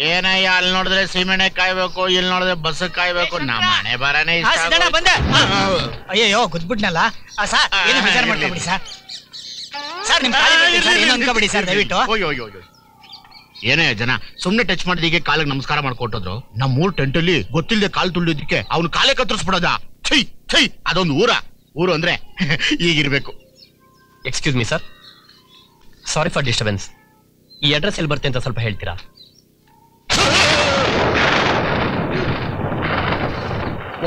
ಏನಯ್ಯ ಅಲ್ಲಿ ನೋಡಿದ್ರೆ ಸೀಮೆಣ್ಣೆ ಕಾಯ್ಬೇಕು, ಇಲ್ಲಿ ನೋಡಿದ್ರೆ ಬಸ್ ಕಾಯ್ಬೇಕು. ನಮ್ಮ ಮನೆ ಬರನೇ ಬಂದೆ. ಅಯ್ಯೋ ಗುದ್ಬಿಟ್ನಲ್ಲ ಸರ್, ಏನು ವಿಚಾರ ಮಾಡ್ಕೊಬಿಡಿ ಸರ್. ಸರ್ ನಿಮ್ ಏನು ಅನ್ಕೋಬಿಡಿ ಸರ್ ದಯವಿಟ್ಟು. ಏನೇ ಜನ ಸುಮ್ನೆ ಟಚ್ ಮಾಡಿದೀಗೆ ಕಾಲಿಗೆ ನಮಸ್ಕಾರ ಮಾಡ್ಕೊಟ್ಟಿದ್ರು. ನಮ್ಮ ಊರ್ ಟೆಂಟಲ್ಲಿ ಗೊತ್ತಿಲ್ಲದೆ ಕಾಲು ತುಳಿಯೋದಕ್ಕೆ ಅವ್ನು ಕಾಲೇ ಕತ್ತರಿಸ್ಬಿಡೋದ. ಛೈ ಛೈ, ಅದೊಂದು ಊರು ಅಂದ್ರೆ ಈಗಿರ್ಬೇಕು. Excuse me sir, sorry for disturbance. ಈ ಅಡ್ರೆಸ್ ಎಲ್ಲಿ ಬರುತ್ತೆ ಅಂತ ಸ್ವಲ್ಪ ಹೇಳ್ತೀರಾ?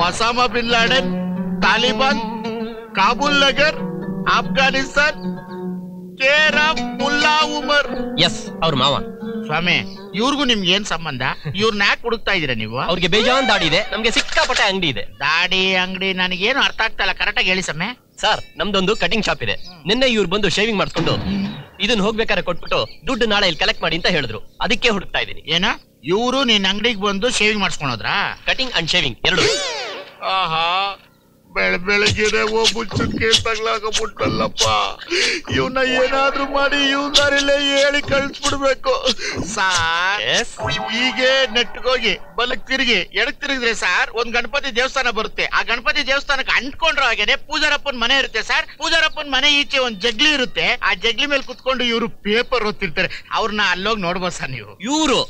Osama bin Laden, Taliban, Kabul ನಗರ್, Afghanistan, care of Mullah Omar. Yes, ಅವ್ರ ಮಾವ. ಸ್ವಾಮಿ, ಇವ್ರಿಗೂ ನಿಮ್ಗೆ ಏನ್ ಸಂಬಂಧ? ಇವ್ರನ್ನ ಯಾಕೆ ಹುಡುಕ್ತಾ ಇದೀರಾ ನೀವು? ಅವ್ರಿಗೆ ಬೇಜಾನ್ ದಾಡಿ ಇದೆ, ನಮ್ಗೆ ಸಿಕ್ಕಾಪಟ್ಟೆ ಅಂಗಡಿ ಇದೆ. ದಾಡಿ ಅಂಗಡಿ ನನಗೇನು ಅರ್ಥ ಆಗ್ತಾ ಇಲ್ಲ, ಕರೆಕ್ಟಾಗಿ ಹೇಳಿ ಸಮ್ಮೆ. ಸರ್, ನಮ್ದೊಂದು ಕಟಿಂಗ್ ಶಾಪ್ ಇದೆ. ನಿನ್ನೆ ಇವ್ರು ಬಂದು ಶೇವಿಂಗ್ ಮಾಡ್ಕೊಂಡು ಇದನ್ನ ಹೋಗ್ಬೇಕಾದ್ರೆ ಕೊಟ್ಬಿಟ್ಟು ದುಡ್ಡು ನಾಳೆ ಇಲ್ಲಿ ಕಲೆಕ್ಟ್ ಮಾಡಿ ಅಂತ ಹೇಳಿದ್ರು. ಅದಕ್ಕೆ ಹುಡುಕ್ತಾ ಇದೀನಿ. ಏನ ಇವ್ರು ನಿನ್ ಅಂಗಡಿಗೆ ಬಂದು ಶೇವಿಂಗ್ ಮಾಡಿಸ್ಕೊಂಡ್ರಾ? ಕಟಿಂಗ್ ಅಂಡ್ ಶೇವಿಂಗ್ ಎರಡು. ಆಹಾ, ಬೆಳಗ್ಗೆನೆ ಒಬ್ಬುಚ್ಚಕ್ಕೆ ತಗ್ಲಾಕಬಿಟ್ಟಲ್ಲಪ್ಪ. ಇವನ್ನ ಏನಾದ್ರೂ ಮಾಡಿ ಇವ್ದಾರಿಲ್ಲೇ ಹೇಳಿ ಕಳಿಸ್ಬಿಡ್ಬೇಕು ಸಾರ್. ಹೀಗೆ ನೆಟ್ಗೋಗಿ ಬಲಕ್ ತಿರುಗಿ ಎಡಕ್ ತಿರುಗಿದ್ರೆ ಸಾರ್ ಒಂದ್ ಗಣಪತಿ ದೇವಸ್ಥಾನ ಬರುತ್ತೆ. ಆ ಗಣಪತಿ ದೇವಸ್ಥಾನಕ್ಕೆ ಅಂಟ್ಕೊಂಡ್ರ ಹಾಗೇನೆ ಪೂಜಾರಪ್ಪನ ಮನೆ ಇರುತ್ತೆ ಸರ್. ಪೂಜಾರಪ್ಪನ ಮನೆ ಈಚೆ ಒಂದ್ ಜಗ್ಲಿ ಇರುತ್ತೆ. ಆ ಜಗ್ಲಿ ಮೇಲೆ ಕುತ್ಕೊಂಡು ಇವ್ರು ಪೇಪರ್ ಓದ್ತಿರ್ತಾರೆ. ಅವ್ರನ್ನ ಅಲ್ಲೋಗಿ ನೋಡ್ಬೋದು ಸರ್ ನೀವು. ಇವ್ರು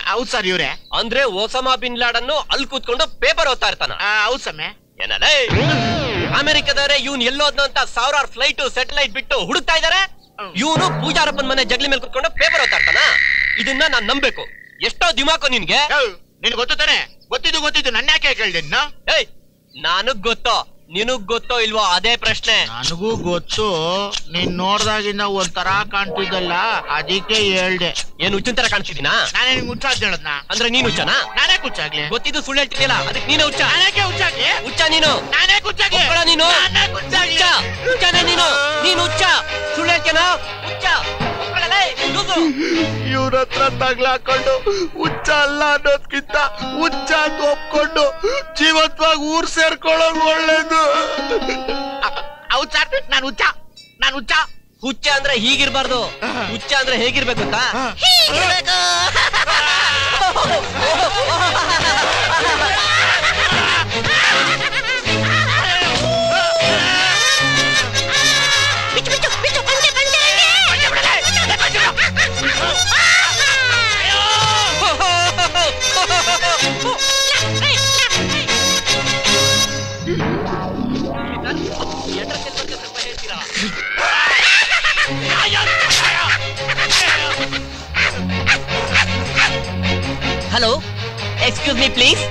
ಹೌದ್ ಸರ್, ಇವ್ರೆ ಅಂದ್ರೆ ಒಸಾಮಾ ಬಿನ್ ಲಾಡನ್ ಅಲ್ಲಿ ಕೂತ್ಕೊಂಡು ಪೇಪರ್ ಓದ್ತಾ ಇರ್ತಾನ. ಹೌದ್ ಸಮಯ. ಏನಲ್ಲೇ ಅಮೆರಿಕದವರೇ ಇವ್ನು ಎಲ್ಲೋದ್ನ ಅಂತ ಸಾವಿರಾರು ಫ್ಲೈಟ್ ಸ್ಯಾಟಲೈಟ್ ಬಿಟ್ಟು ಹುಡುಕ್ತಾ ಇದಾರೆ. ಇವನು ಪೂಜಾರಪ್ಪನ ಮನೆ ಜಗ್ಲಿ ಮೇಲೆ ಕುತ್ಕೊಂಡು ಪೇಪರ್ ಓದ್ತಾ ಇರ್ತಾನ. ಇದನ್ನ ನಾನ್ ನಂಬೇಕು. ಎಷ್ಟೋ ದಿಮಾಕು ನಿನ್ಗೆ. ನಿನ್ ಗೊತ್ತು ತಾನೆ? ಗೊತ್ತಿದ್ದು ನನ್ನ ಯಾಕೆ ಕೇಳ್ದೆ? ಏಯ್, ನನಗ್ ಗೊತ್ತೋ ನಿನಗ್ ಗೊತ್ತೋ ಇಲ್ವೋ ಅದೇ ಪ್ರಶ್ನೆ. ನನಗೂ ಗೊತ್ತು. ನೀನ್ ನೋಡ್ದಾಗಿಂದ ಒಂಥರ ಕಾಣ್ತಿದ್ದಲ್ಲ, ಅದಕ್ಕೆ ಹೇಳ್ದೆ. ಏನ್ ಹುಚ್ಚಿನ ತರ ಕಾಣ್ತಿದ್ದೀನಾ? ನಾನೇ ನಿಂಗೆ ಹುಚ್ಚಾಗ್ದೆ ಹೇಳದ್ನ? ಅಂದ್ರೆ ನೀನ್ ಹುಚ್ಚನಾ? ನಾನೇ ಹುಚ್ಚಾಗ್ಲಿ? ಗೊತ್ತಿದ್ದು ಸುಳ್ಳು ಹೇಳ್ತಿದ್ಯಲ್ಲ, ಅದಕ್ಕೆ ನೀನು ಹುಚ್ಚ. ನಾನೇ ಹುಚ್ಚಾಗ್ಲಿ? ಹುಚ್ಚ ನೀನು. ನಾನೇ ಹುಚ್ಚಾಗ್ಲಿ? ನೀನು ಹುಚ್ಚಾಗ್ಲಿ? ನೀನು ಹುಚ್ಚ. ಸುಳ್ಳು ಹೇಳ್ತೇನೋ? ಹುಚ್ಚ. ಇವ್ರ ಹತ್ರ ತಗ್ಲಾಕೊಂಡು ಹುಚ್ಚ ಅಲ್ಲ ಅನ್ನೋದ್ಕಿಂತ ಹುಚ್ಚ ಅಂತ ಒಪ್ಕೊಂಡು ಜೀವಂತವಾಗಿ ಊರ್ ಸೇರ್ಕೊಳ್ಳೋದು ಒಳ್ಳೇದು. ಹೌದ್ ಸರ್, ನಾನು ಹುಚ್ಚ. ಹುಚ್ಚ ಅಂದ್ರೆ ಹೀಗಿರ್ಬಾರ್ದು. ಹುಚ್ಚ ಅಂದ್ರೆ ಹೇಗಿರ್ಬೇಕು ಅಂತ. Hello, excuse me please,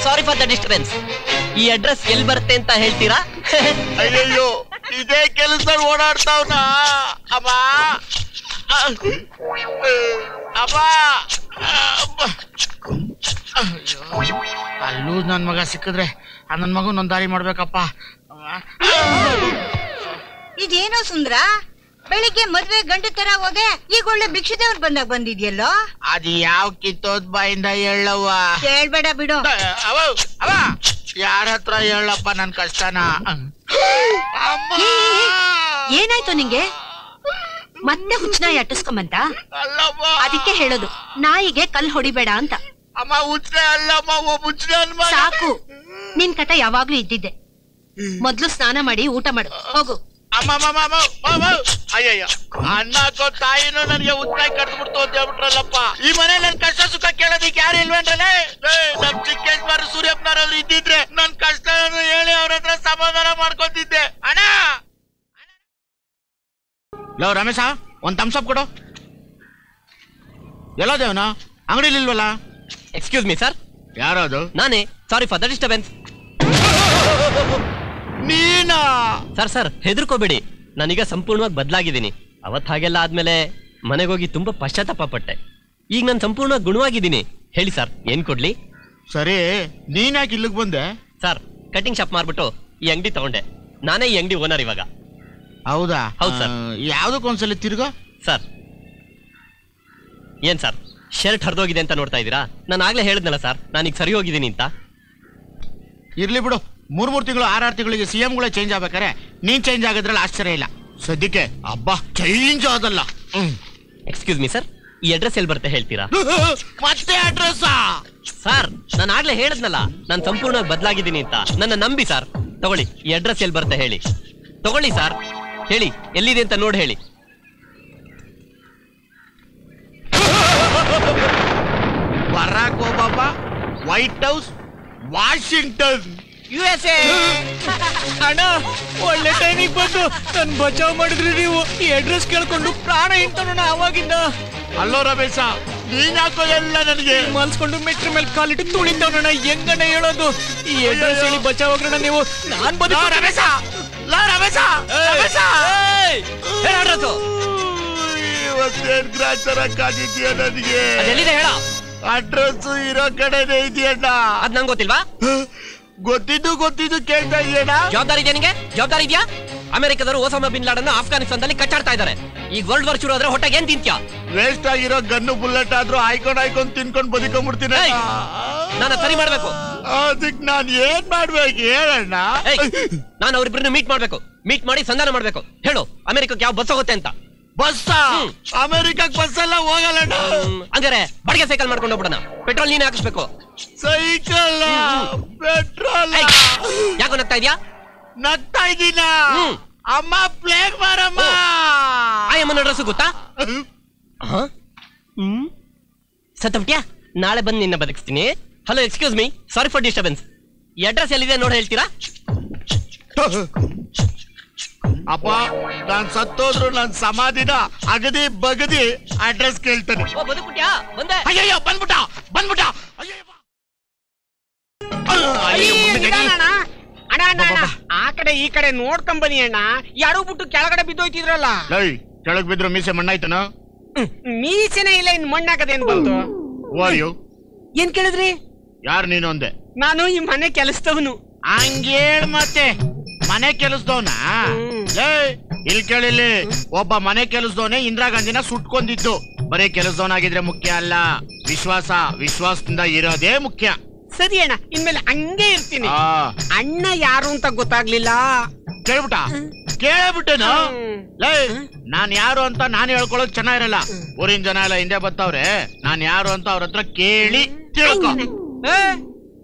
sorry for the disturbance. ಈ ಅಡ್ರೆಸ್ ಎಲ್ಲಿ ಬರುತ್ತೆ ಅಂತ ಹೇಳ್ತೀರಾ? ಅಯ್ಯಯ್ಯೋ, ಇದೇ ಕೆಲಸ ಓಡಾಡ್ತಾವ್ನ. ಅಮ್ಮ ಅಲ್ಲೂ ನನ್ ಮಗ ಸಿಕ್ಕಿದ್ರೆ ನನ್ ಮಗು ನೊಂದ್ ದಾರಿ ಮಾಡ್ಬೇಕಪ್ಪ. ಇದೇನೋ ಸುಂದ್ರ, ಬೆಳಿಗ್ಗೆ ಮದ್ವೆ ಗಂಡು ತರ ಹೋದೆ, ಈಗ ಒಳ್ಳೆ ಭಿಕ್ಷುದೇವ್ರು ಬಂದಾಗ ಬಂದಿದ್ಯಲ್ಲೋ. ಅದು ಯಾವ ಕಿತ್ತೋದ್ ಬಾಯಿಂದ ಹೇಳವ್ವ? ಹೇಳ್ಬೇಡ ಬಿಡು. ಅವ ಯಾರ ಹತ್ರ ಹೇಳಪ್ಪ ನನ್ ಕಷ್ಟನ? ಏನಾಯ್ತು ನಿಂಗೆ? ಮತ್ತೆ ಹುಚ್ಚನಾಯಿ ಅಟ್ಟಿಸ್ಕೊಂಬಂತ? ಅದಕ್ಕೆ ಹೇಳೋದು, ನಾಯಿಗೆ ಕಲ್ ಹೊಡಿಬೇಡ ಅಂತ. ಅಮ್ಮ ಹುಚ್ಚನೆ ಅಲ್ಲಮ್ಮ, ಒಬ್ಬ ಸಾಕು, ನಿನ್ ಕಟ ಯಾವಾಗ್ಲೂ ಇದ್ದಿದ್ದೆ. ಮೊದ್ಲು ಸ್ನಾನ ಮಾಡಿ ಊಟ ಮಾಡು, ಹೋಗು. ಅಯ್ಯಯ್ಯ, ಅಣ್ಣ ಹಾಕೋ ತಾಯಿನೂ ನನ್ಗೆ ಹುಚ್ಚಾಗಿ ಕಡ್ದ್ಬಿಡ್ತು ಅಂತ ಹೇಳ್ಬಿಟ್ರಲ್ಲಪ್ಪ. ಈ ಮನೆ ನನ್ ಕಷ್ಟ ಸುಖ ಕೇಳೋದಿಕ್ ಯಾರು ಇಲ್ವೇನ್ರಲ್ಲೇ? ನಮ್ ಚಿಕ್ಕೇಶ್ವರ ಸೂರ್ಯಪ್ಪನವ್ರಲ್ಲಿ ಇದ್ದಿದ್ರೆ ನನ್ ಕಷ್ಟ ಹೇಳಿ ಅವ್ರ ಹತ್ರ ಸಮಾಧಾನ ಮಾಡ್ಕೊತಿದ್ದೆ. ಅಣ್ಣ ಲೋ ರಮೇಶ, ಒಂದ್ ಥಮ್ಸ್ ಅಪ್ ಕೊಡು. ಎಲ್ಲೋ ದೇವನ ಅಂಗಡಿಲಿ ಇಲ್ವಲ್ಲ? Excuse me sir. ಯಾರದು? ನಾನೇ. Sorry for the disturbance. ನೀನಾ? ಸರ್ ಹೆದರ್ಕೋಬೇಡಿ, ನಾನೀಗ ಸಂಪೂರ್ಣವಾಗಿ ಬದಲಾಗಿದ್ದೀನಿ. ಅವತ್ ಹಾಗೆಲ್ಲ ಆದ್ಮೇಲೆ ಮನೆಗೋಗಿ ತುಂಬಾ ಪಶ್ಚಾತ್ತಾಪ ಪಟ್ಟೆ. ಈಗ ನಾನು ಸಂಪೂರ್ಣವಾಗಿ ಗುಣವಾಗಿದ್ದೀನಿ. ಹೇಳಿ ಸರ್, ಏನ್ ಕೊಡ್ಲಿ? ಸರಿ, ನೀನ್ ಯಾಕೆ ಇಲ್ಲಿಗೆ ಬಂದೆ? ಸರ್, ಕಟಿಂಗ್ ಶಾಪ್ ಮಾರ್ಬಿಟ್ಟು ಈ ಅಂಗಡಿ ತಗೊಂಡೆ. ನಾನೇ ಈ ಅಂಗಡಿ ಓನರ್ ಇವಾಗ. ಹೌದಾ? ಹೌದು ಸರ್. ಯಾವ್ದಕ್ಕೊಂದ್ಸಲಿ ತಿರ್ಗೋ ಸರ್. ಏನ್ ಸರ್, ಶರ್ಟ್ ಹರಿದೋಗಿದೆ ಅಂತ ನೋಡ್ತಾ ಇದ್ದೀರಾ? ನಾನು ಆಗ್ಲೇ ಹೇಳಿದ್ನಲ್ಲ ಸರ್, ನಾನೀಗ ಸರಿ ಹೋಗಿದ್ದೀನಿ ಅಂತ. ಇರ್ಲಿ ಬಿಡು, 3 ತಿಂಗಳು 6 ತಿಂಗಳಿಗೆ CMಗಳೇ ಚೇಂಜ್ ಆಗ್ಬೇಕಾರೆ ನೀನ್ ಚೇಂಜ್ ಆಗಿದ್ರಲ್ಲಿ ಆಶ್ಚರ್ಯ ಇಲ್ಲ. ಸದ್ಯಕ್ಕೆ ಹಬ್ಬ ಚೇಂಜ್ ಆದಲ್ಲ. ಎಕ್ಸ್ಕ್ಯೂಸ್ ಮೀ ಸರ್, ಈ ಅಡ್ರೆಸ್ ಎಲ್ಲಿ ಬರುತ್ತೆ ಹೇಳ್ತೀರಾ? ಮತ್ತೆ ಅಡ್ರೆಸ್ ಸರ್, ನಾನು ಆಗ್ಲೇ ಹೇಳಿದ್ನಲ್ಲ, ನಾನು ಸಂಪೂರ್ಣವಾಗಿ ಬದಲಾಗಿದ್ದೀನಿ ಅಂತ. ನನ್ನ ನಂಬಿ ಸರ್. ತಗೊಳ್ಳಿ, ಈ ಅಡ್ರೆಸ್ ಎಲ್ಲಿ ಬರುತ್ತೆ ಹೇಳಿ. ತಗೊಳ್ಳಿ ಸರ್, ಹೇಳಿ ಎಲ್ಲಿದೆ ಅಂತ ನೋಡಿ ಹೇಳಿ. Barack Obama, White House, Washington, USA. ಅಣ್ಣ, ಒಳ್ಳೆ ಟೈಮಿಗೆ ಬಂದು ನನ್ ಬಚಾವ್ ಮಾಡಿದ್ರಿ ನೀವು. ಈ ಅಡ್ರೆಸ್ ಕೇಳ್ಕೊಂಡು ಪ್ರಾಣ ಹಿಂಡ್ತಾನಣ್ಣ ಅವಾಗಿಂದ. ಅಲ್ಲೋ ರಮೇಶ, ನೀನ್ ಯಾಕೋ ಎಲ್ಲ ನನಗೆ ಮಲ್ಸ್ಕೊಂಡು ಮೆಟ್ರ ಮೇಲೆ ಕಾಲಿಟ್ಟು ತುಳಿತವಣ್ಣ. ಹೆಂಗಣ್ಣ ಹೇಳೋದು? ಈ ಅಡ್ರೆಸ್ ಹೇಳಿ ಬಚಾವ್ ಆಗ್ರಣ ನೀವು. ನಾನ್ ಬಂದ ರಮೇಶ, ರಮೇಶ, ರಮೇಶ, ಇವತ್ತೇನ್ ಗ್ರಾಚಾರ ಕಾದಿದ್ಯಾ ನನಗೆ? ಎಲ್ಲಿದೆ ಹೇಳ? ಅಡ್ರೆಸ್ ಇರೋ ಕಡೆನೇ ಇದೆಯಣ್ಣ. ಅದ್ ನಂಗೆ ಗೊತ್ತಿಲ್ವಾ? ಗೊತ್ತಿದ್ದು ಕೇಳ್ತಾ ಇದೆಯಣ್ಣ. ಜವಾಬ್ದಾರಿ ಇದೆಯಾ ನಿಂಗೆ? ಜವಾಬ್ದಾರಿ ಇದೆಯಾ? ಅಮೆರಿಕದವರು ಓಸಾಮಾ ಬಿನ್ ಲಾಡನ್ ಆಫ್ಘಾನಿಸ್ತಾನದಲ್ಲಿ ಕಚ್ಚಾಡ್ತಾ ಇದ್ದಾರೆ. ಈಗ ವರ್ಲ್ಡ್ ವಾರ್ ಶುರು ಆದ್ರೆ ಹೊಟ್ಟೆಗೆ ಏನ್ ತಿಂತ್ಯಾ? ವೇಸ್ಟ್ ಆಗಿರೋ ಗನ್ನು ಬುಲೆಟ್ ಆದ್ರೂ ಆಯ್ಕೊಂಡ್ ತಿನ್ಕೊಂಡ್ ಬದುಕೊಂಡ್ಬಿಡ್ತೀನಿ. ನಾನು ಸರಿ ಮಾಡ್ಬೇಕು. ಅದಕ್ ನಾನ್ ಏನ್ ಮಾಡ್ಬೇಕು ಹೇಳಣ್ಣ? ನಾನು ಅವ್ರಿಬ್ರನ್ನ ಮೀಟ್ ಮಾಡ್ಬೇಕು. ಮೀಟ್ ಮಾಡಿ ಸಂಧಾನ ಮಾಡ್ಬೇಕು. ಹೇಳು, ಅಮೆರಿಕಕ್ಕೆ ಯಾವ ಬಸ್ ಹೋಗುತ್ತೆ ಅಂತ. ಬಸ್? ಅಮೆರಿಕಕ್ಕೆ ಬಸ್ ಎಲ್ಲ ಹೋಗಲ್ಲಣ್ಣ. ಅಂದ್ರೆ ಬಡಿಗೆ ಸೈಕಲ್ ಮಾಡ್ಕೊಂಡು ಹೋಗ್ಬಿಡೋಣ. ಪೆಟ್ರೋಲ್ ನೀನೇ ಹಾಕಿಸ್ಬೇಕು. Cycle, petrol. ಯಾಕೋ ನಗ್ತಾ ಇದ್ಯಾ? ನಗ್ತಾ ಇದ್ದೀನ? ಅಮ್ಮ ಪ್ಲೇಗ್ ಬಾರಮ್ಮ. ಆಯಮ್ಮನ ಅಡ್ರೆಸ್ ಗೊತ್ತಾ? ಸತ್ತಬಿಟ್ಯಾ? ನಾಳೆ ಬಂದು ನಿನ್ನ ಬದುಕಿಸ್ತೀನಿ. Hello, excuse me, sorry for disturbance. ಈ ಅಡ್ರೆಸ್ ಎಲ್ಲಿದೆ ನೋಡಿ ಹೇಳ್ತೀರಾ? ಅಪ್ಪ, ನಾನ್ ಸತ್ತೋದ್ರು ನನ್ ಸಮಾಧಿನ ಅಗದಿ ಬಗದಿ ಅಡ್ರೆಸ್ ಕೇಳ್ತಾನೆ. ಬದುಕ್ಬಿಟ್ಯಾ? ಬಂದೆ. ಅಯ್ಯಯ್ಯೋ, ಬಂದ್ಬಿಟ್ಟ. ಅಣ್ಣ, ಆ ಕಡೆ ಈ ಕಡೆ ನೋಡ್ಕೊಂಬನಿ ಅಣ್ಣ. ಯಾರು ಬಿಟ್ಟು ಕೆಳಗಡೆ ಬಿದ್ದೋಯ್ತಿದ್ರಲ್ಲ. ಕೆಳಗ್ ಬಿದ್ರು ಮೀಸೆ ಮಣ್ಣಾಯ್ತನ? ಮೀಸೆನೇ ಇಲ್ಲ, ಇನ್ ಮಣ್ಣಾಕದೇನ್ ಬಂತು? ಏನ್ ಕೇಳಿದ್ರಿ? ಯಾರು ನೀನು ಅಂದೆ? ನಾನು ಈ ಮನೆ ಕೆಲಸದವನು. ಹಂಗೇಳ್ ಮತ್ತೆ ಮನೆ ಕೆಲಸದವನ? ಇಲ್ಲಿ ಕೇಳಿಲ್ಲಿ, ಒಬ್ಬ ಮನೆ ಕೆಲಸದವನೇ ಇಂದಿರಾ ಗಾಂಧಿನ ಸುಟ್ಕೊಂಡಿದ್ದು. ಬರೀ ಕೆಲಸದವನಾಗಿದ್ರೆ ಮುಖ್ಯ ಅಲ್ಲ, ವಿಶ್ವಾಸದಿಂದ ಇರೋದೇ ಮುಖ್ಯ. ಸರಿ ಅಣ್ಣ, ಇನ್ಮೇಲೆ ಹಂಗೆ ಇರ್ತೀನಿ. ಅಣ್ಣ ಯಾರು ಅಂತ ಗೊತ್ತಾಗ್ಲಿಲ್ಲ. ಕೇಳ್ಬಿಟ್ಟೇನು? ನಾನ್ ಯಾರು ಅಂತ ನಾನು ಹೇಳ್ಕೊಳ್ಳೋದು ಚೆನ್ನಾಗಿರಲ್ಲ. ಊರಿನ ಜನ ಎಲ್ಲ ಹಿಂದೆ ಬರ್ತಾವ್ರೆ. ನಾನ್ ಯಾರು ಅಂತ ಅವ್ರ ಹತ್ರ ಕೇಳಿ ತಿಳ್ಕೊ.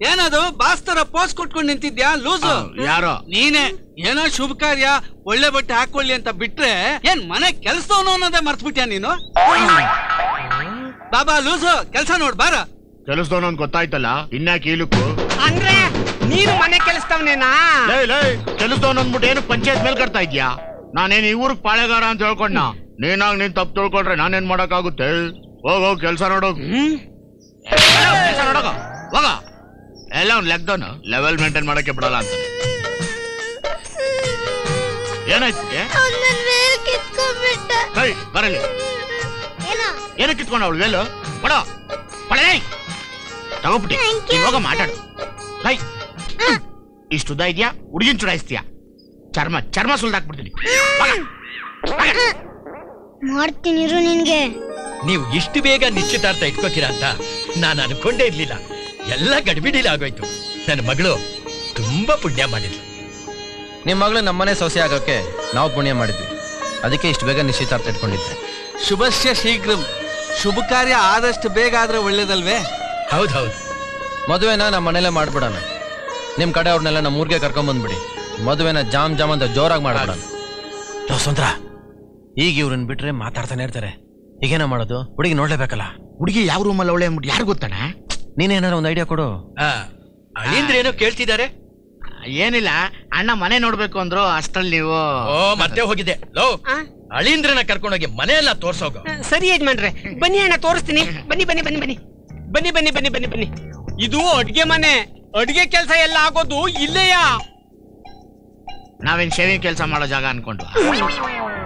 ಏನದು ಬಾಸ್ತರ ಪೋಸ್ ಕೊಟ್ಕೊಂಡು ನಿಂತಿದ್ಯಾ? ಲೂಸು ಯಾರೋ ನೀನೆ. ಏನೋ ಶುಭ ಕಾರ್ಯ ಒಳ್ಳೆ ಬಟ್ಟೆ ಹಾಕೊಳ್ಳಿ ಅಂತ ಬಿಟ್ರೆ ಏನ್ ಮನೆ ಕೆಲ್ಸದವನು ಅನ್ನೋದೇ ಮರ್ತ್ಬಿಟ್ಯಾ ನೀನು? ಬಾಬಾ ಲೂಸು, ಕೆಲ್ಸ ನೋಡ್ ಬಾರ. ಕೆಲಸದವನು ಅಂತ ಗೊತ್ತಾಯ್ತಲ್ಲ, ಇನ್ಯಾಕೆ ಈಲುಕು? ಅಂದ್ರೆ ನೀನು ಮನೆ ಕೆಲಸದವನೇನಾ? ಕೆಲಸದವನು ಅಂದ್ಬಿಟ್ಟು ಏನು ಪಂಚಾಯತ್ ಮೇಲ್ ಕಟ್ತಾ ಇದ್ಯಾ? ನಾನೇನ್ ಈ ಊರ್ಗ್ ಪಾಳೆಗಾರ ಅಂತ ಹೇಳ್ಕೊಂಡ. ನೀನಾಗ್ ನೀನ್ ತಪ್ಪು ತಿಳ್ಕೊಂಡ್ರೆ ನಾನೇನ್ ಮಾಡಕ್ಕಾಗುತ್ತೆ? ಹೋಗ್ ಕೆಲ್ಸ ನೋಡೋಗ. ಹೋಗ. ಎಲ್ಲ ಒಂದ್ ಲೆಕ್ಕದವನು ಲೆವೆಲ್ ಮೇಂಟೈನ್ ಮಾಡಕ್ಕೆ ಬಿಡಲ್ಲ ಅಂತ. ಏನಾಯ್ತು? ಬರಲಿ. ಏನಕ್ಕೆ ಕಿತ್ಕೊಂಡ ಅವಳು ವೇಲು? ಕೊಡೋ, ಕೊಡಲೇ. ತಗೋಬಿಟ್ಟಿ. ಇವಾಗ ಮಾತಾಡು. ಇಷ್ಟು ಉದ್ದ ಇದೆಯಾ? ಹುಡುಗಿನ ಚುಡಾಯಿಸ್ತೀಯಾ? ಚರ್ಮ ಸುಲ್ದಾಕ್ಬಿಡ್ತೀನಿ. ಮಾಡ್ತೀನಿ ನಿನ್ಗೆ. ನೀವು ಇಷ್ಟು ಬೇಗ ನಿಶ್ಚಿತಾರ್ಥ ಇಟ್ಕೋತೀರಾ ಅಂತ ನಾನು ಅನ್ಕೊಂಡೇ ಇರ್ಲಿಲ್ಲ. ಎಲ್ಲ ಗಡಿಬಿಡಿಲಿ ಆಗೋಯ್ತು. ನನ್ನ ಮಗಳು ತುಂಬಾ ಪುಣ್ಯ ಮಾಡಿದ್ಲು. ನಿಮ್ ಮಗಳು ನಮ್ಮನೆ ಸೊಸೆ ಆಗೋಕೆ ನಾವು ಪುಣ್ಯ ಮಾಡಿದ್ವಿ. ಅದಕ್ಕೆ ಇಷ್ಟು ಬೇಗ ನಿಶ್ಚಿತಾರ್ಥ ಇಟ್ಕೊಂಡಿದ್ದೆ. ಶುಭಶ್ಯ ಶೀಘ್ರಂ. ಶುಭ ಕಾರ್ಯ ಆದಷ್ಟು ಬೇಗ ಆದ್ರೆ ಒಳ್ಳೇದಲ್ವೇ? ಹೌದೌದು. ಮದುವೆನ ನಮ್ಮ ಮನೇಲೆ ಮಾಡ್ಬಿಡೋಣ. ನಿಮ್ ಕಡೆ ಅವ್ರನ್ನೆಲ್ಲ ನಮ್ಮ ಊರಿಗೆ ಕರ್ಕೊಂಡ್ ಬಂದ್ಬಿಡಿ. ಮದುವೆನ ಜಾಮ್ ಅಂತ ಜೋರಾಗಿ ಮಾಡ್ಬಿಡೋಣ. ಸುಂದ್ರ, ಈಗ ಇವ್ರನ್ನ ಬಿಟ್ರೆ ಮಾತಾಡ್ತಾನೆ ಇರ್ತಾರೆ. ಈಗೇನ ಮಾಡೋದು? ಹುಡುಗಿ ನೋಡ್ಲೇಬೇಕಲ್ಲ. ಹುಡುಗಿ ಯಾವ ರೂಮಲ್ಲಿ ಅವಳೆ ಅಂದ್ಬಿಟ್ಟು ಯಾರು ಗೊತ್ತಾಣ? ನೀನೇನಾರ ಒಂದ್ ಐಡಿಯಾ ಕೊಡು. ಅಳಿಂದ್ರೇನೋ ಕೇಳ್ತಿದ್ದಾರೆ. ಏನಿಲ್ಲ, ಅಣ್ಣ ಮನೆ ನೋಡ್ಬೇಕು ಅಂದ್ರು. ಅಷ್ಟ್ರಲ್ಲಿ ನೀವು ಮತ್ತೆ ಹೋಗಿದೆ. ಲೋ, ಅಳಿಂದ್ರನ ಕರ್ಕೊಂಡೋಗಿ ಮನೆ ಎಲ್ಲ ತೋರ್ಸೋಗ. ಸರಿ ಯಜಮಾನ್ರೆ, ಬನ್ನಿ ಅಣ್ಣ ತೋರಿಸ್ತೀನಿ. ಬನ್ನಿ ಬನ್ನಿ ಬನ್ನಿ ಬನ್ನಿ ಬನ್ನಿ ಬನ್ನಿ ಬನ್ನಿ ಬನ್ನಿ ಬನ್ನಿ. ಇದು ಅಡ್ಗೆ ಮನೆ. ಅಡ್ಗೆ ಕೆಲಸ ಎಲ್ಲ ಆಗೋದು ಇಲ್ಲೇಯಾ? ನಾವೇನ್ ಶೇವಿಂಗ್ ಕೆಲಸ ಮಾಡೋ ಜಾಗ ಅನ್ಕೊಂಡ್ವಾ?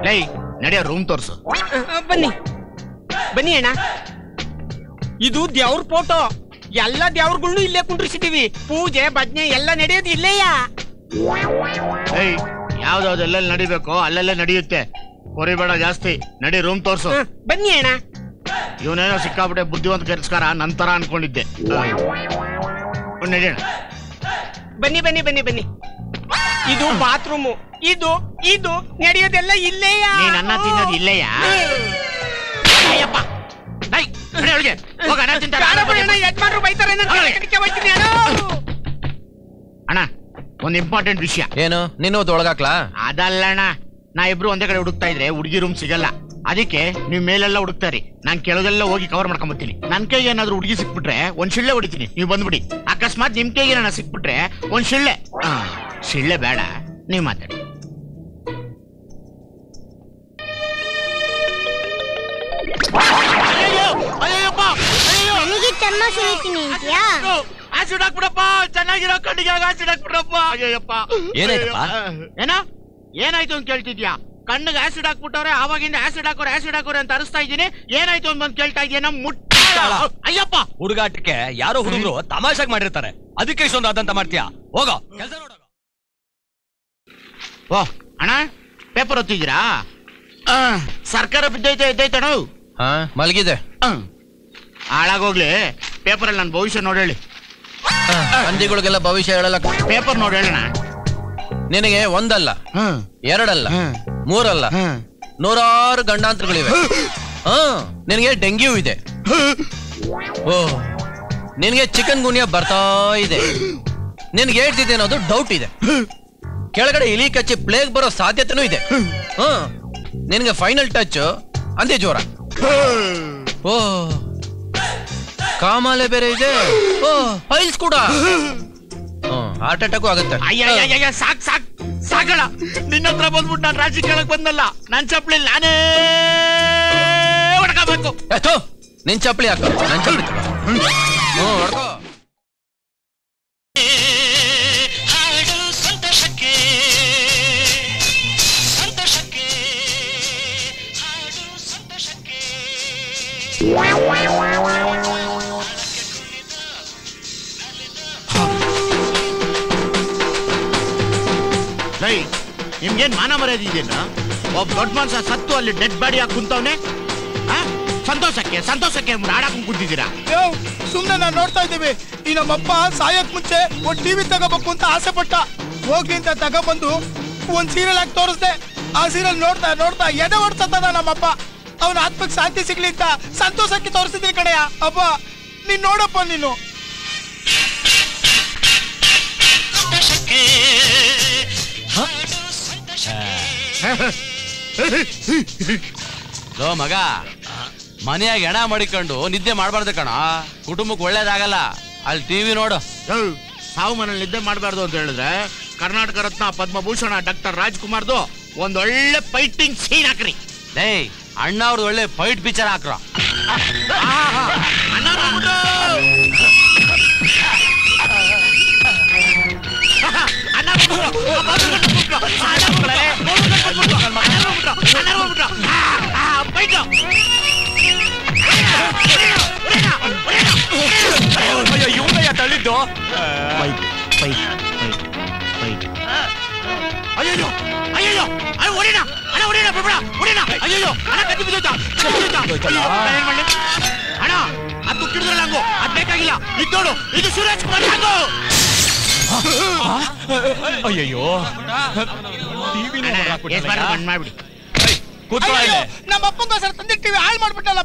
ಲೈ, ನಡೆಯೋ ರೂಮ್ ತೋರ್ಸು. ಬನ್ನಿ ಬನ್ನಿ ಅಣ್ಣ. ಇದು ದೇವ್ರ ಫೋಟೋ. ಎಲ್ಲ ದೇವ್ರಗಳ್ನು ಇಲ್ಲೇ ಕುಂಡ್ರಿಸಿದೀವಿ. ಪೂಜೆ ಭಜನೆ ಎಲ್ಲ ನಡೆಯೋದು ಇಲ್ಲೇಯಾ? ಯಾವ್ದಾವ್ದು ಎಲ್ಲೆಲ್ಲಿ ನಡಿಬೇಕೋ ಅಲ್ಲೆಲ್ಲ ನಡೆಯುತ್ತೆ. ಕೊರಿಬೇಡ ಜಾಸ್ತಿ. ನಡಿ ರೂಮ್ ತೋರ್ಸು. ಬನ್ನಿ ಅಣ್ಣ. ಇವನೇನೋ ಸಿಕ್ಕಾಬಿಟ್ಟೆ ಬುದ್ಧಿವಂತ ಕೆಲಸಕಾರ ನಂತರ ಅನ್ಕೊಂಡಿದ್ದೆ. ನಡಿಯೋಣ. ಬನ್ನಿ ಬನ್ನಿ ಬನ್ನಿ ಬನ್ನಿ. ಇದು ಬಾತ್ರೂಮು. ಇದು ನಡೆಯೋದೆಲ್ಲ ಇಲ್ಲೇಯಾ? ನೀನ್ ಅನ್ನ ತಿನ್ನೋದು ಇಲ್ಲೇಯಾ? ಒಳಗೆ ಹೋಗ ಅಣ್ಣ ತಿಂತಾರೆ ಯಜಮಾನ್ರು ಬೈತಾರೆ ಅಣ್ಣ ಒಂದ್ ಇಂಪಾರ್ಟೆಂಟ್ ವಿಷಯ. ಏನು ನಿನ್ನ ಒಳಗಾಕ್ಲಾ? ಅದಲ್ಲ ಅಣ್ಣ, ನಾ ಇಬ್ರು ಒಂದೇ ಕಡೆ ಹುಡುಕ್ತಾ ಇದ್ರೆ ಹುಡುಗಿ ರೂಮ್ ಸಿಗಲ್ಲ. ಅದಕ್ಕೆ ನೀವ್ ಮೇಲೆಲ್ಲ ಹುಡುಕ್ತಾರಿ, ನಾನ್ ಕೆಳಗೆಲ್ಲ ಹೋಗಿ ಕವರ್ ಮಾಡ್ಕೊಂಬರ್ತೀನಿ. ನನ್ ಕೈಗೆ ಏನಾದ್ರು ಹುಡುಗಿ ಸಿಕ್ಬಿಟ್ರೆ ಒಂದ್ ಶಿಳ್ಳೆ ಹೊಡಿತೀನಿ, ನೀವ್ ಬಂದ್ಬಿಡಿ. ಅಕಸ್ಮಾತ್ ನಿಮ್ ಕೈಗೆ ಏನಾರ ಸಿಕ್ಬಿಟ್ರೆ ಒಂದ್ ಶಿಳ್ಳೆ. ಶಿಳ್ಳೆ ಬೇಡ, ನೀವ್ ಮಾತಾಡಿ. ನನಗೆ ಚರ್ಮ ಸುರಿತೀನಿ ಅಂತೀಯಾ? ಆಸಿಡ್ ಹಾಕ್ಬಿಡಪ್ಪ, ಚೆನ್ನಾಗಿರೋ ಕಣ್ಣಿಗೆ ಆಸಿಡ್ ಹಾಕ್ಬಿಡ್ರಪ್ಪ. ಅಯ್ಯಪ್ಪ ಏನ ಏನಾಯ್ತು ಅಂತ ಕೇಳ್ತಿದ್ಯಾ? ಕಣ್ಣಿಗೆ ಆಸಿಡ್ ಹಾಕ್ಬಿಟ್ಟವ್ರೆ, ಆವಾಗಿಂದ ಆಸಿಡ್ ಹಾಕೋರೆ ಅಂತ ಅರಿಸ್ತಾ ಇದ್ದೀನಿ. ಏನಾಯ್ತು ಅಂತ ಬಂದು ಕೇಳ್ತಾ ಇದೀಯ? ನಮ್ ಮುಟ್ಟ ಅಯ್ಯಪ್ಪ. ಹುಡುಗಾಟಕ್ಕೆ ಯಾರೋ ಹುಡುಗರು ತಮಾಷೆಗೆ ಮಾಡಿರ್ತಾರೆ, ಅದಕ್ಕೆ ಇಷ್ಟೊಂದು ಅದಂತ ಮಾಡ್ತೀಯಾ? ಹೋಗೋ ಕೆಲಸ ನೋಡೋ. ಓ ಅಣ್ಣ, ಪೇಪರ್ ಓದ್ತಿದ್ದೀರಾ? ಸರ್ಕಾರ ಬಿದ್ದೈತೆ ಎದ್ದೈತಣ. ಮಲಗಿದೆ. ಹಾಳಾಗೋಗ್ಲಿ, ಪೇಪರಲ್ಲಿ ನನ್ನ ಭವಿಷ್ಯ ನೋಡಿ ಹೇಳಿ. ಹಂದಿಗಳಿಗೆಲ್ಲ ಭವಿಷ್ಯ ಹೇಳಲ್ಲ. ಪೇಪರ್ ನೋಡಿ ಹೇಳೋಣ. ನಿನಗೆ ಒಂದಲ್ಲ, ಎರಡಲ್ಲ, ಮೂರಲ್ಲ, 100 ಗಂಡಾಂತರಗಳಿವೆ. ನಿನಗೆ ಡೆಂಗ್ಯೂ ಇದೆ. ಓ, ನಿನಗೆ ಚಿಕನ್ ಗುನ್ಯಾ ಬರ್ತಾ ಇದೆ. ನಿನ್ಗೆ ಹೇಳ್ತಿದ್ದೆ ಅನ್ನೋದು ಡೌಟ್ ಇದೆ. ಕೆಳಗಡೆ ಇಲಿ ಕಚ್ಚಿ ಪ್ಲೇಗ್ ಬರೋ ಸಾಧ್ಯತೆನೂ ಇದೆ. ನಿನಗೆ ಫೈನಲ್ ಟಚ್ ಅಂದೇ ಜ್ವರ. ಓ, ಕಾಮಾಲೆ ಬೇರೆ ಇದೆ. ಓ, ಫೈಲ್ಸ್ ಕೂಡ. ಹಾರ್ಟ್ ಅಟ್ಯಾಕು ಆಗುತ್ತೆ. ಅಯ್ಯ ಸಾಕಳ, ನಿನ್ನ ಹತ್ರ ಬಂದ್ಬಿಟ್ಟು ನಾನು ರಾಜಿ ಕೇಳಕ್ ಬಂದಲ್ಲ. ನನ್ ಚಪ್ಪಲಿ ನಾನೇ ಹೊಡ್ಕೋಬೇಕು. ನಿನ್ ಚಪ್ಪಲಿ ಹಾಕ, ನನ್ ಚಪ್ಪಲಿ ಹೊಡ್ಕೋ. ನಿಮ್ಗೇನ್ ಮಾನ ಮರ್ಯಾದೆ ಇದೆಯಾ? ಒಬ್ಬ ದೊಡ್ಡ ಮನುಷ್ಯ ಸತ್ತು ಅಲ್ಲಿ ಡೆಡ್ ಬಾಡಿ ಹಾಕಿ ಕುಂತವನೆ. ಸಂತೋಷಕ್ಕೆ ಆಡಾಕೊಂಡ್ ಕುಂತಿದ್ದೀರಾ? ಸುಮ್ನೆ ನಾನ್ ನೋಡ್ತಾ ಇದ್ದೀವಿ. ಈ ನಮ್ಮಪ್ಪ ಸಾಯಕ್ ಮುಂಚೆ ಒಂದ್ ಟಿವಿ ತಗೋಬೇಕು ಅಂತ ಆಸೆ ಪಟ್ಟ. ಹೋಗಿ ಅಂತ ತಗೊಬಂದು ಒಂದ್ ಸೀರಿಯಲ್ ಹಾಕಿ ತೋರಿಸ್ದೆ. ಆ ಸೀರಿಯಲ್ ನೋಡ್ತಾ ಎದೆ ಹೊಡ್ಸತ್ತದ ನಮ್ಮಪ್ಪ. ಅವನ ಆತ್ಮಕ್ಕೆ ಶಾಂತಿ ಸಿಗ್ಲಿ ಅಂತ ಸಂತೋಷಕ್ಕೆ ತೋರಿಸಿದ್ರಿ ಕಡೆಯ. ಅಪ್ಪ ನೀನ್ ನೋಡಪ್ಪ, ನೀನು ಮಗ ಮನೆಯಾಗ ಎಣ ಮಾಡಿಕೊಂಡು ನಿದ್ದೆ ಮಾಡಬಾರ್ದು ಕಣ. ಕುಟುಂಬಕ್ಕೆ ಒಳ್ಳೇದಾಗಲ್ಲ. ಅಲ್ಲಿ ಟಿವಿ ನೋಡು. ಸಾವು ಮನೇಲಿ ನಿದ್ದೆ ಮಾಡಬಾರ್ದು ಅಂತ ಹೇಳಿದ್ರೆ ಕರ್ನಾಟಕ ರತ್ನ ಪದ್ಮಭೂಷಣ ಡಾಕ್ಟರ್ ರಾಜ್ಕುಮಾರ್ದು ಒಂದೊಳ್ಳೆ ಫೈಟಿಂಗ್ ಸೀನ್ ಹಾಕ್ರಿ. ಅಣ್ಣ ಅವ್ರದ್ದು ಒಳ್ಳೆ ಫೈಟ್ ಪಿಕ್ಚರ್ ಹಾಕ್ರ. ತಳ್ಳಿದ್ದು ಅಯ್ಯೋ ಅಯ್ಯೋ ಹೊಡಿನ ಅಣ್ಣ, ಹೊಡಿನ ಹೊಡಿನ. ಅಯ್ಯೋ ಅಣ್ಣ, ಕತ್ತಿ ಬಿದ್ದೋಯ್ತಾ? ಅಣ್ಣ, ಅದು ಕಿಡಿದ್ರಲ್ಲ ಹಂಗು, ಅದ್ ಬೇಕಾಗಿಲ್ಲ. ಇದು ನೋಡು, ಇದು ಶಿವರಾಜ್ ಕುಮಾರ್ ಹಂಗು. ಅಯ್ಯಯ್ಯೋ, ಮಾಡ್ಬಿಡಿ. ನಮ್ಮ ಅಪ್ಪಂಗೋಸ್ಕರ ತಂದಿಟ್ಟಿವಿ, ಹಾಳು ಮಾಡ್ಬಿಟ್ಟಲ್ಲ.